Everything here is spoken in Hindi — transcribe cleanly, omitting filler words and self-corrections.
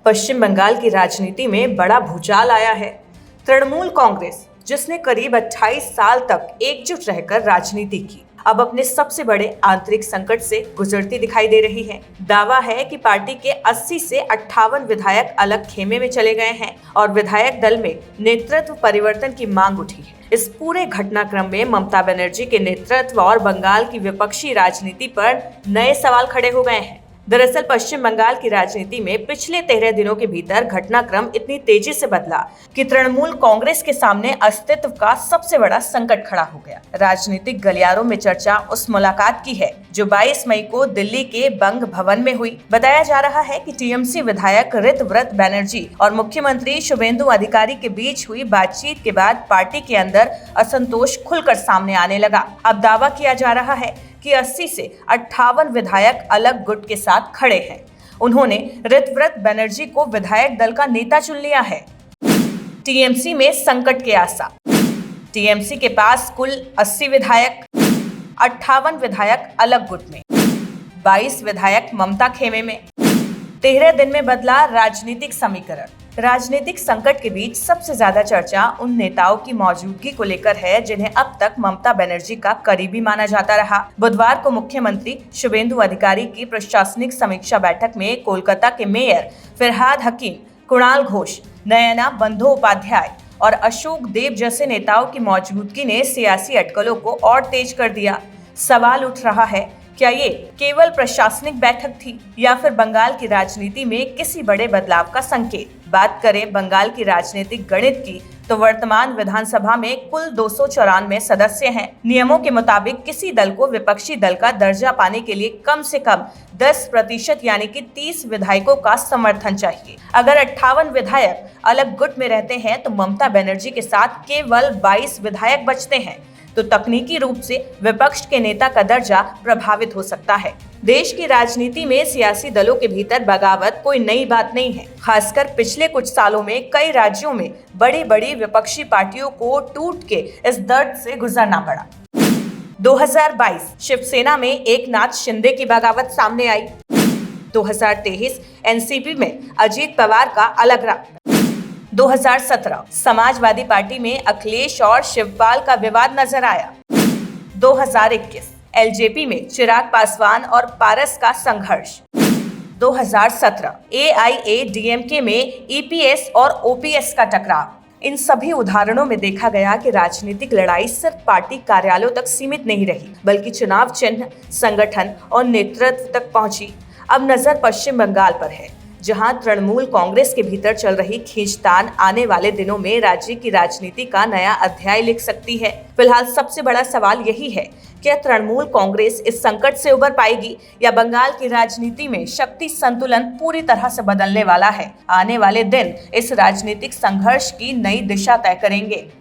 पश्चिम बंगाल की राजनीति में बड़ा भूचाल आया है। तृणमूल कांग्रेस, जिसने करीब 28 साल तक एकजुट रहकर राजनीति की, अब अपने सबसे बड़े आंतरिक संकट से गुजरती दिखाई दे रही है। दावा है कि पार्टी के 80 से 58 विधायक अलग खेमे में चले गए हैं और विधायक दल में नेतृत्व परिवर्तन की मांग उठी है। इस पूरे घटनाक्रम में ममता बनर्जी के नेतृत्व और बंगाल की विपक्षी राजनीति पर नए सवाल खड़े हो गए हैं। दरअसल पश्चिम बंगाल की राजनीति में पिछले 13 दिनों के भीतर घटनाक्रम इतनी तेजी से बदला कि तृणमूल कांग्रेस के सामने अस्तित्व का सबसे बड़ा संकट खड़ा हो गया। राजनीतिक गलियारों में चर्चा उस मुलाकात की है जो 22 मई को दिल्ली के बंग भवन में हुई। बताया जा रहा है कि टीएमसी विधायक ऋतव्रत बैनर्जी और मुख्यमंत्री शुभेंदु अधिकारी के बीच हुई बातचीत के बाद पार्टी के अंदर असंतोष खुलकर सामने आने लगा। अब दावा किया जा रहा है कि 80 से 58 विधायक अलग गुट के साथ खड़े हैं। उन्होंने ऋतव्रत बैनर्जी को विधायक दल का नेता चुन लिया है। टीएमसी में संकट के आसार। टीएमसी के पास कुल 80 विधायक, 58 विधायक अलग गुट में, 22 विधायक ममता खेमे में। 13 दिन में बदला राजनीतिक समीकरण। राजनीतिक संकट के बीच सबसे ज्यादा चर्चा उन नेताओं की मौजूदगी को लेकर है जिन्हें अब तक ममता बनर्जी का करीबी माना जाता रहा। बुधवार को मुख्यमंत्री शुभेंदु अधिकारी की प्रशासनिक समीक्षा बैठक में कोलकाता के मेयर फिरहाद हकीम, कुणाल घोष, नयना बंदोपाध्याय और अशोक देव जैसे नेताओं की मौजूदगी ने सियासी अटकलों को और तेज कर दिया। सवाल उठ रहा है, क्या ये केवल प्रशासनिक बैठक थी या फिर बंगाल की राजनीति में किसी बड़े बदलाव का संकेत? बात करें बंगाल की राजनीतिक गणित की तो वर्तमान विधानसभा में कुल 294 सदस्य हैं। नियमों के मुताबिक किसी दल को विपक्षी दल का दर्जा पाने के लिए कम से कम 10% यानी कि 30 विधायकों का समर्थन चाहिए। अगर 58 विधायक अलग गुट में रहते हैं तो ममता बनर्जी के साथ केवल 22 विधायक बचते हैं, तो तकनीकी रूप से विपक्ष के नेता का दर्जा प्रभावित हो सकता है। देश की राजनीति में सियासी दलों के भीतर बगावत कोई नई बात नहीं है। खासकर पिछले कुछ सालों में कई राज्यों में बड़ी बड़ी विपक्षी पार्टियों को टूट के इस दर्द से गुजरना पड़ा। 2022 शिवसेना में एकनाथ शिंदे की बगावत सामने आई। 2023 एनसीपी में अजीत पवार का अलग रास्ता। 2017 समाजवादी पार्टी में अखिलेश और शिवपाल का विवाद नजर आया। 2021 एलजेपी में चिराग पासवान और पारस का संघर्ष। 2017 एआईएडीएमके में ईपीएस और ओपीएस का टकराव। इन सभी उदाहरणों में देखा गया कि राजनीतिक लड़ाई सिर्फ पार्टी कार्यालयों तक सीमित नहीं रही, बल्कि चुनाव चिन्ह, संगठन और नेतृत्व तक पहुंची। अब नजर पश्चिम बंगाल पर है, जहां तृणमूल कांग्रेस के भीतर चल रही खींचतान आने वाले दिनों में राज्य की राजनीति का नया अध्याय लिख सकती है। फिलहाल सबसे बड़ा सवाल यही है, क्या तृणमूल कांग्रेस इस संकट से उबर पाएगी या बंगाल की राजनीति में शक्ति संतुलन पूरी तरह से बदलने वाला है? आने वाले दिन इस राजनीतिक संघर्ष की नई दिशा तय करेंगे।